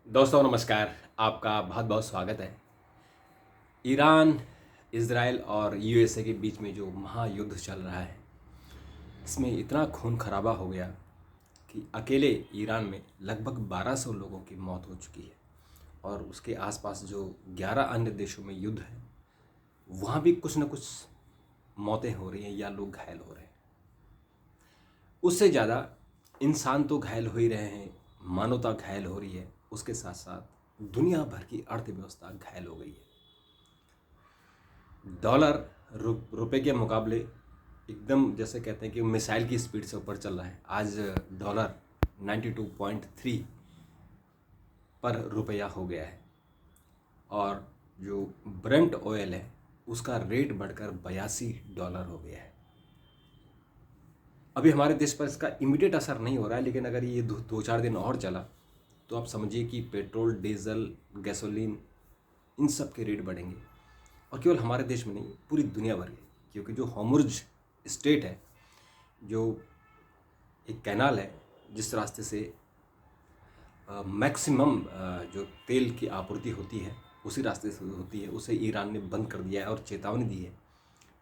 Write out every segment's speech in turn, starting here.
दोस्तों नमस्कार। आपका बहुत बहुत स्वागत है। ईरान, इज़राइल और यूएसए के बीच में जो महायुद्ध चल रहा है, इसमें इतना खून खराबा हो गया कि अकेले ईरान में लगभग 1200 लोगों की मौत हो चुकी है। और उसके आसपास जो 11 अन्य देशों में युद्ध है, वहाँ भी कुछ न कुछ मौतें हो रही हैं या लोग घायल हो रहे हैं। उससे ज़्यादा इंसान तो घायल हो ही रहे हैं, मानवता घायल हो रही है, उसके साथ साथ दुनिया भर की अर्थव्यवस्था घायल हो गई है। डॉलर रुपए के मुकाबले एकदम जैसे कहते हैं कि मिसाइल की स्पीड से ऊपर चल रहा है। आज डॉलर 92.3 पर रुपया हो गया है और जो ब्रेंट ऑयल है उसका रेट बढ़कर $82 हो गया है। अभी हमारे देश पर इसका इमीडिएट असर नहीं हो रहा है, लेकिन अगर ये दो चार दिन और चला तो आप समझिए कि पेट्रोल, डीजल, गैसोलीन, इन सब के रेट बढ़ेंगे। और केवल हमारे देश में नहीं, पूरी दुनिया भर में, क्योंकि जो होर्मुज़ स्ट्रेट है, जो एक कैनाल है जिस रास्ते से मैक्सिमम जो तेल की आपूर्ति होती है उसी रास्ते से होती है, उसे ईरान ने बंद कर दिया है और चेतावनी दी है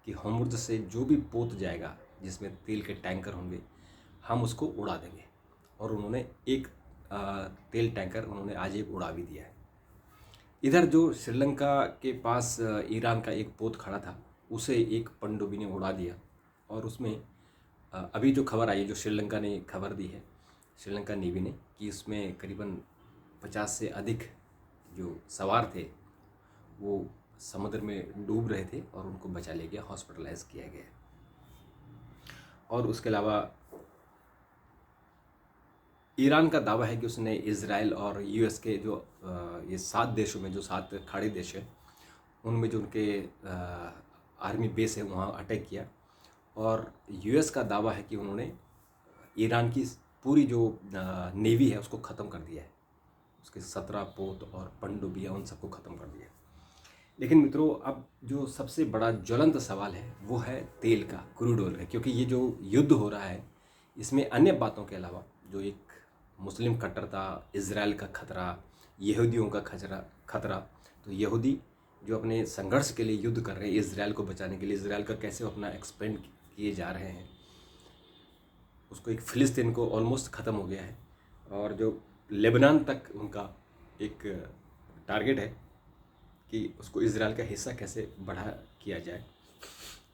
कि होर्मुज़ से जो भी पोत जाएगा जिसमें तेल के टैंकर होंगे, हम उसको उड़ा देंगे। और उन्होंने एक तेल टैंकर उन्होंने आज एक उड़ा भी दिया है। इधर जो श्रीलंका के पास ईरान का एक पोत खड़ा था, उसे एक पनडुब्बी ने उड़ा दिया। और उसमें अभी जो खबर आई है, जो श्रीलंका ने खबर दी है, श्रीलंका नेवी ने, कि इसमें करीबन 50 से अधिक जो सवार थे वो समुद्र में डूब रहे थे और उनको बचा लिया गया, हॉस्पिटलाइज किया गया। और उसके अलावा ईरान का दावा है कि उसने इज़राइल और यूएस के जो ये 7 देशों में, जो 7 खाड़ी देश हैं, उनमें जो उनके आर्मी बेस है वहाँ अटैक किया। और यूएस का दावा है कि उन्होंने ईरान की पूरी जो नेवी है उसको ख़त्म कर दिया है, उसके 17 पोत और पनडुब्बियाँ, उन सबको ख़त्म कर दिया। लेकिन मित्रों, अब जो सबसे बड़ा ज्वलंत सवाल है वो है तेल का, क्रूड ऑयल का। क्योंकि ये जो युद्ध हो रहा है, इसमें अन्य बातों के अलावा जो एक मुस्लिम कट्टरता, इज़राइल का खतरा, यहूदियों का खतरा, तो यहूदी जो अपने संघर्ष के लिए युद्ध कर रहे हैं इज़राइल को बचाने के लिए, इज़राइल का कैसे अपना एक्सपेंड किए जा रहे हैं, उसको एक फ़िलिस्तीन को ऑलमोस्ट ख़त्म हो गया है। और जो लेबनान तक उनका एक टारगेट है कि उसको इज़राइल का हिस्सा कैसे बढ़ा किया जाए,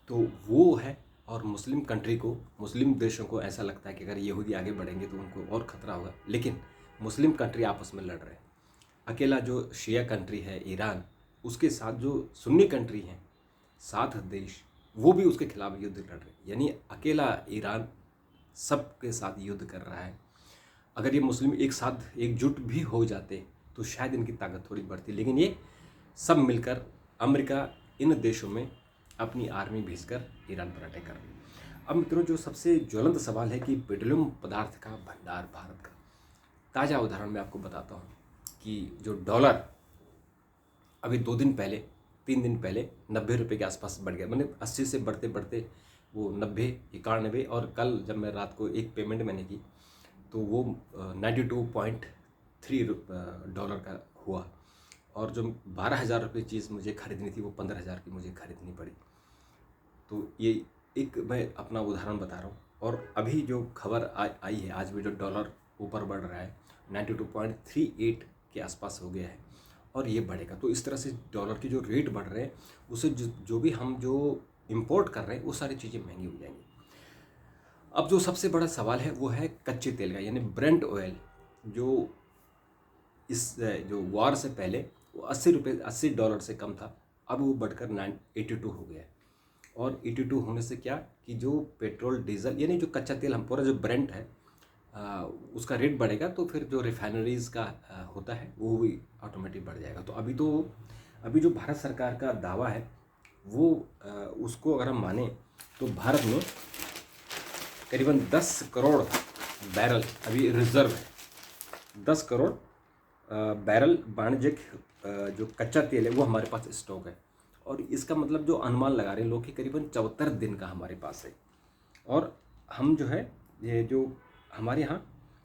तो वो है। और मुस्लिम कंट्री को, मुस्लिम देशों को ऐसा लगता है कि अगर यहूदी आगे बढ़ेंगे तो उनको और ख़तरा होगा। लेकिन मुस्लिम कंट्री आपस में लड़ रहे हैं। अकेला जो शिया कंट्री है ईरान, उसके साथ जो सुन्नी कंट्री हैं 7 देश, वो भी उसके खिलाफ युद्ध लड़ रहे हैं। यानी अकेला ईरान सबके साथ युद्ध कर रहा है। अगर ये मुस्लिम एक साथ एकजुट भी हो जाते तो शायद इनकी ताकत थोड़ी बढ़ती, लेकिन ये सब मिलकर, अमेरिका इन देशों में अपनी आर्मी भेजकर ईरान पर अटैक कर रही है। अब मित्रों, जो सबसे ज्वलंत सवाल है कि पेट्रोलियम पदार्थ का भंडार भारत का, ताज़ा उदाहरण मैं आपको बताता हूँ कि जो डॉलर अभी 2 दिन पहले, 3 दिन पहले 90 रुपये के आसपास बढ़ गया। मैंने 80 से बढ़ते बढ़ते वो 90, 91, और कल जब मैं रात को एक पेमेंट मैंने की तो वो 92.3 डॉलर का हुआ। और जो 12,000 रुपये चीज़ मुझे खरीदनी थी वो 15,000 की मुझे खरीदनी पड़ी। तो ये एक मैं अपना उदाहरण बता रहा हूँ। और अभी जो खबर आई है, आज भी जो डॉलर ऊपर बढ़ रहा है, 92.38 के आसपास हो गया है और ये बढ़ेगा। तो इस तरह से डॉलर के जो रेट बढ़ रहे हैं, उसे जो भी हम जो इम्पोर्ट कर रहे हैं वो सारी चीज़ें महंगी हो जाएंगी। अब जो सबसे बड़ा सवाल है वो है कच्चे तेल का, यानी ब्रेंट ऑयल, जो इस जो वार से पहले वो $80 से कम था, अब वो बढ़कर 82 हो गया है। और 82 होने से क्या कि जो पेट्रोल, डीजल, यानी जो कच्चा तेल हम पूरा जो ब्रेंट है उसका रेट बढ़ेगा, तो फिर जो रिफाइनरीज़ का होता है वो भी ऑटोमेटिक बढ़ जाएगा। तो अभी जो भारत सरकार का दावा है वो उसको अगर हम माने तो भारत में करीबन 10 करोड़ बैरल अभी रिजर्व है। 10 करोड़ बैरल वाणिज्यिक जो कच्चा तेल है वो हमारे पास स्टॉक है। और इसका मतलब जो अनुमान लगा रहे हैं लोग कि करीबन 74 दिन का हमारे पास है। और हम जो है, ये जो हमारे यहाँ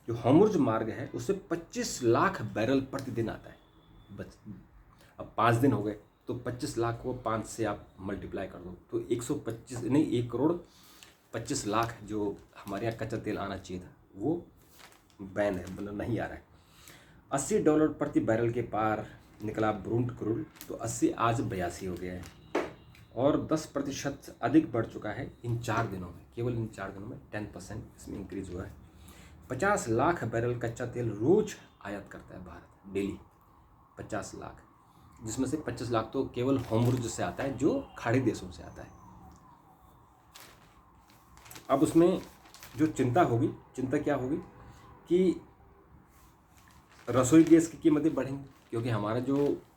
जो होर्मुज़ मार्ग है उससे 25 लाख बैरल प्रतिदिन आता है। बस अब 5 दिन हो गए तो 25 लाख को 5 से आप मल्टीप्लाई कर दो तो 125 नहीं 1,25,00,000 जो हमारे यहाँ कच्चा तेल आना चाहिए था वो बैन है, मतलब नहीं आ रहा है। $80 प्रति बैरल के पार निकला ब्रूंट क्रूड, तो 80 आज 82 हो गया है और 10% अधिक बढ़ चुका है इन 4 दिनों में। केवल इन 4 दिनों में 10% इसमें इंक्रीज हुआ है। 50 लाख बैरल कच्चा तेल रोज आयात करता है भारत, डेली 50 लाख, जिसमें से 25 लाख तो केवल होर्मुज़ से आता है जो खाड़ी देशों से आता है। अब उसमें जो चिंता क्या होगी कि रसोई गैस की कीमतें बढ़ेंगी, क्योंकि हमारा जो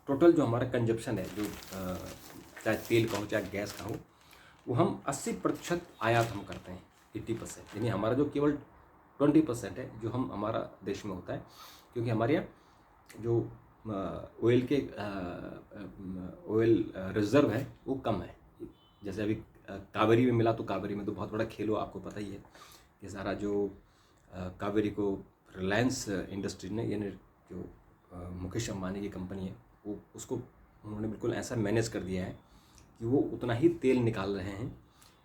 टोटल जो हमारा कंजप्शन है, जो चाहे तेल का हो चाहे गैस का हो, वो हम 80% आयात हम करते हैं, 80%, यानी हमारा जो केवल 20% है जो हम हमारा देश में होता है, क्योंकि हमारे यहाँ जो ऑयल रिजर्व है वो कम है। जैसे अभी कावेरी में मिला, तो कावेरी में तो बहुत बड़ा खेल हो, आपको पता ही है कि सारा जो कावेरी को रिलायंस इंडस्ट्री ने, यानी जो मुकेश अंबानी की कंपनी है, वो उसको उन्होंने बिल्कुल ऐसा मैनेज कर दिया है कि वो उतना ही तेल निकाल रहे हैं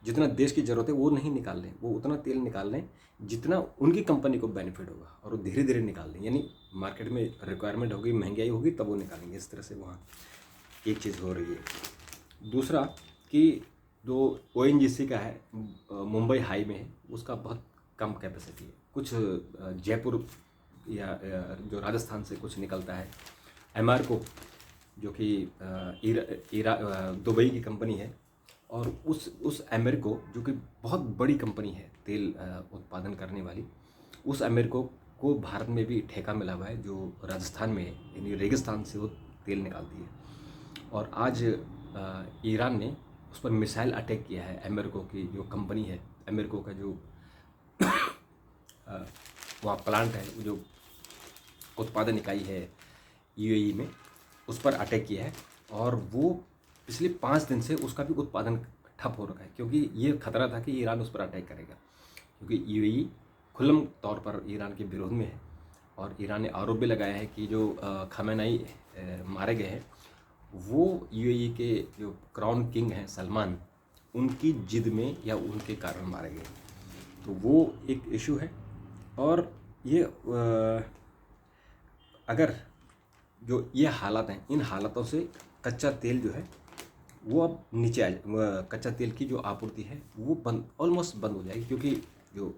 जितना देश की ज़रूरत है, वो नहीं निकाल रहे हैं, वो उतना तेल निकाल रहे हैं जितना उनकी कंपनी को बेनिफिट होगा, और वो धीरे धीरे निकाल रहे हैं। यानी मार्केट में रिक्वायरमेंट होगी, महंगाई होगी, तब वो निकालेंगे। इस तरह से वहाँ एक चीज़ हो रही है। दूसरा कि जो ONGC का है मुंबई हाई में है, उसका बहुत कम कैपेसिटी है। कुछ जयपुर या जो राजस्थान से कुछ निकलता है। एमारको जो कि दुबई की कंपनी है, और उस एमेरको जो कि बहुत बड़ी कंपनी है तेल उत्पादन करने वाली, उस एमेरको को भारत में भी ठेका मिला हुआ है जो राजस्थान में है, यानी रेगिस्तान से वो तेल निकालती है। और आज ईरान ने उस पर मिसाइल अटैक किया है। एमेरको की जो कंपनी है, एमेरको का जो वहाँ प्लांट है, जो उत्पादन इकाई है UAE में, उस पर अटैक किया है, और वो पिछले 5 दिन से उसका भी उत्पादन ठप हो रखा है, क्योंकि ये खतरा था कि ईरान उस पर अटैक करेगा, क्योंकि UAE खुल्लम तौर पर ईरान के विरोध में है। और ईरान ने आरोप भी लगाया है कि जो खमेनेई मारे गए हैं, वो UAE के जो क्राउन किंग हैं सलमान, उनकी जिद में या उनके कारण मारे गए। तो वो एक इशू है। और ये अगर जो ये हालात हैं, इन हालातों से कच्चा तेल जो है वो अब नीचे आ जाए, कच्चा तेल की जो आपूर्ति है वो ऑलमोस्ट बंद हो जाएगी, क्योंकि जो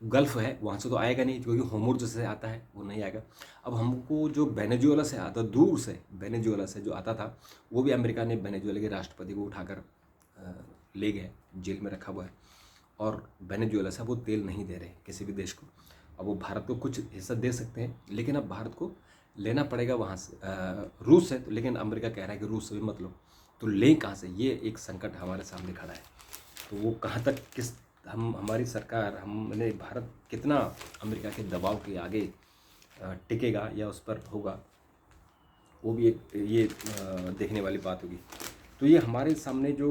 गल्फ़ है वहाँ से तो आएगा नहीं, क्योंकि होर्मुज़ से आता है, वो नहीं आएगा। अब हमको जो वेनेजुएला से आता, दूर से वेनेजुएला से जो आता था, वो भी अमेरिका ने वेनेजुएला के राष्ट्रपति को उठाकर ले गए, जेल में रखा हुआ है, और वेनेजुएला से वो तेल नहीं दे रहे किसी भी देश को। अब वो भारत को कुछ हिस्सा दे सकते हैं, लेकिन अब भारत को लेना पड़ेगा वहाँ से, रूस से। तो लेकिन अमेरिका कह रहा है कि रूस से भी मत लो, तो लें कहाँ से? ये एक संकट हमारे सामने खड़ा है। तो वो कहाँ तक हमारी सरकार, हमने भारत कितना अमेरिका के दबाव के आगे टिकेगा या उस पर होगा, वो भी ये देखने वाली बात होगी। तो ये हमारे सामने जो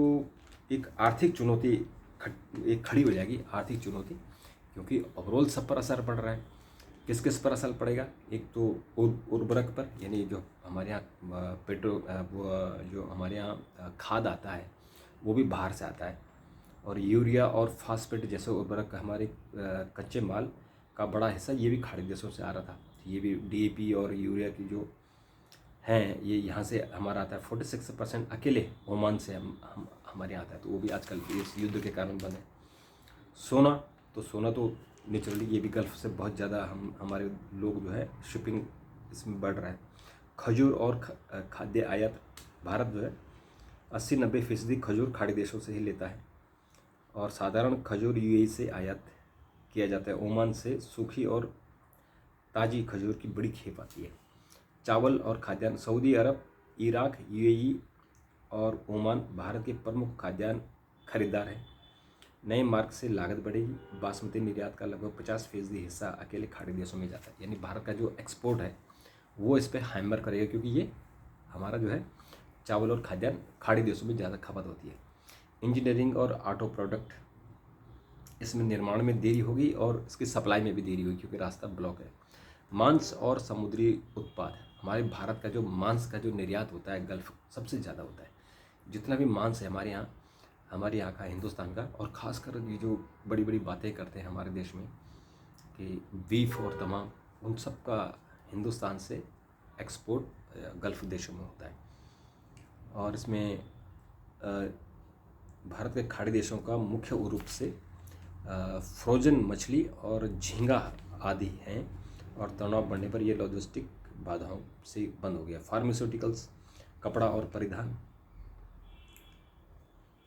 एक आर्थिक चुनौती एक खड़ी हो जाएगी, आर्थिक चुनौती, क्योंकि ओवरऑल सब पर असर पड़ रहा है। किस किस पर असर पड़ेगा? एक तो उर्वरक पर, यानी जो हमारे यहाँ जो हमारे यहाँ खाद आता है वो भी बाहर से आता है, और यूरिया और फास्फेट जैसे उर्वरक हमारे कच्चे माल का बड़ा हिस्सा ये भी खाड़ी देशों से आ रहा था। ये भी DAP और यूरिया की जो हैं, ये यहाँ से हमारा आता है। 46% अकेले ओमान से हमारे यहाँ आता है, तो वो भी आजकल इस युद्ध के कारण बंद है। सोना तो नेचुरली ये भी गल्फ़ से बहुत ज़्यादा हमारे लोग जो है शिपिंग इसमें बढ़ रहा है। खजूर और खाद्य आयात, भारत जो है 80-90% खजूर खाड़ी देशों से ही लेता है, और साधारण खजूर UAE से आयात किया जाता है। ओमान से सूखी और ताज़ी खजूर की बड़ी खेप आती है। चावल और खाद्यान्न, सऊदी अरब, इराक, UAE और ओमान भारत के प्रमुख खाद्यान्न खरीदार हैं। नए मार्ग से लागत बढ़ेगी। बासमती निर्यात का लगभग 50% हिस्सा अकेले खाड़ी देशों में जाता है, यानी भारत का जो एक्सपोर्ट है वो इस पर हैमर करेगा, क्योंकि ये हमारा जो है चावल और खाद्यान्न खाड़ी देशों में ज़्यादा खपत होती है। इंजीनियरिंग और ऑटो प्रोडक्ट इसमें निर्माण में देरी होगी और इसकी सप्लाई में भी देरी होगी क्योंकि रास्ता ब्लॉक है। मांस और समुद्री उत्पाद, हमारे भारत का जो मांस का जो निर्यात होता है गल्फ सबसे ज़्यादा होता है। जितना भी मांस है हमारे यहाँ का, हिंदुस्तान का, और ख़ासकर ये जो बड़ी बड़ी बातें करते हैं हमारे देश में कि बीफ और तमाम, उन सब का हिंदुस्तान से एक्सपोर्ट गल्फ देशों में होता है। और इसमें भारत के खाड़ी देशों का मुख्य रूप से फ्रोजन मछली और झींगा आदि हैं, और तनाव बढ़ने पर यह लॉजिस्टिक बाधाओं से बंद हो गया। फार्मास्यूटिकल्स, कपड़ा और परिधान,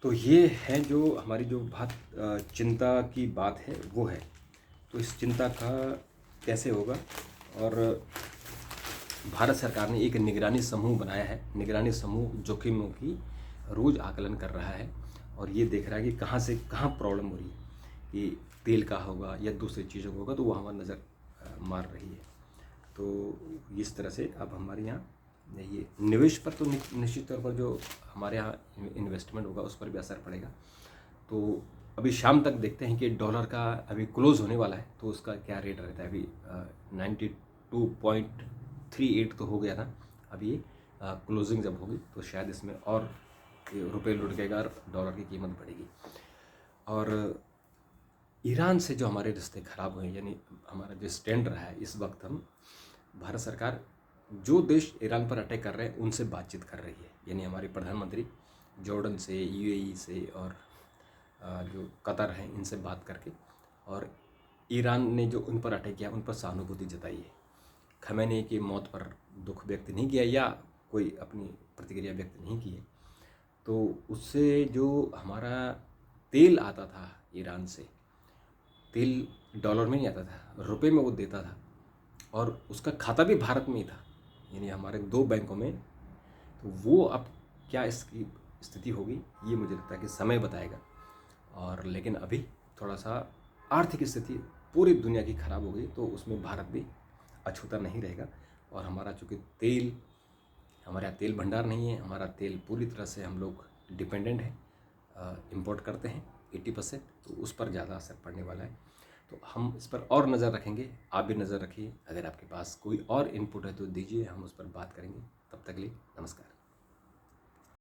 तो ये है जो हमारी जो बात चिंता की बात है वो है। तो इस चिंता का कैसे होगा, और भारत सरकार ने एक निगरानी समूह बनाया है। निगरानी समूह जोखिमों की रोज़ आकलन कर रहा है और ये देख रहा है कि कहाँ से कहाँ प्रॉब्लम हो रही है, कि तेल का होगा या दूसरी चीज़ों का होगा, तो वो हमारी नज़र मार रही है। तो इस तरह से अब हमारे यहाँ ये निवेश पर तो निश्चित तौर पर जो हमारे यहाँ इन्वेस्टमेंट होगा उस पर भी असर पड़ेगा। तो अभी शाम तक देखते हैं कि डॉलर का अभी क्लोज़ होने वाला है तो उसका क्या रेट रहता है। अभी 92.38 तो हो गया था। अभी ये क्लोजिंग जब होगी तो शायद इसमें और रुपये लुढ़केगा और डॉलर की कीमत बढ़ेगी। और ईरान से जो हमारे रिश्ते ख़राब हुए, यानी हमारा जो स्टैंड रहा है, इस वक्त हम भारत सरकार जो देश ईरान पर अटैक कर रहे हैं उनसे बातचीत कर रही है। यानी हमारे प्रधानमंत्री जॉर्डन से, यूएई से और जो कतर हैं इनसे बात करके, और ईरान ने जो उन पर अटैक किया उन पर सहानुभूति जताई है। खमैनी की मौत पर दुख व्यक्त नहीं किया या कोई अपनी प्रतिक्रिया व्यक्त नहीं की है। तो उससे जो हमारा तेल आता था ईरान से, तेल डॉलर में नहीं आता था, रुपए में वो देता था, और उसका खाता भी भारत में ही था, यानी हमारे 2 बैंकों में। तो वो अब क्या इसकी स्थिति होगी ये मुझे लगता है कि समय बताएगा। और लेकिन अभी थोड़ा सा आर्थिक स्थिति पूरी दुनिया की ख़राब हो गई तो उसमें भारत भी अछूता नहीं रहेगा। और हमारा चूँकि हमारे यहाँ तेल भंडार नहीं है, हमारा तेल पूरी तरह से हम लोग डिपेंडेंट है, इंपोर्ट करते हैं 80%, तो उस पर ज़्यादा असर पड़ने वाला है। तो हम इस पर और नज़र रखेंगे, आप भी नज़र रखिए। अगर आपके पास कोई और इनपुट है तो दीजिए, हम उस पर बात करेंगे। तब तक के लिए नमस्कार।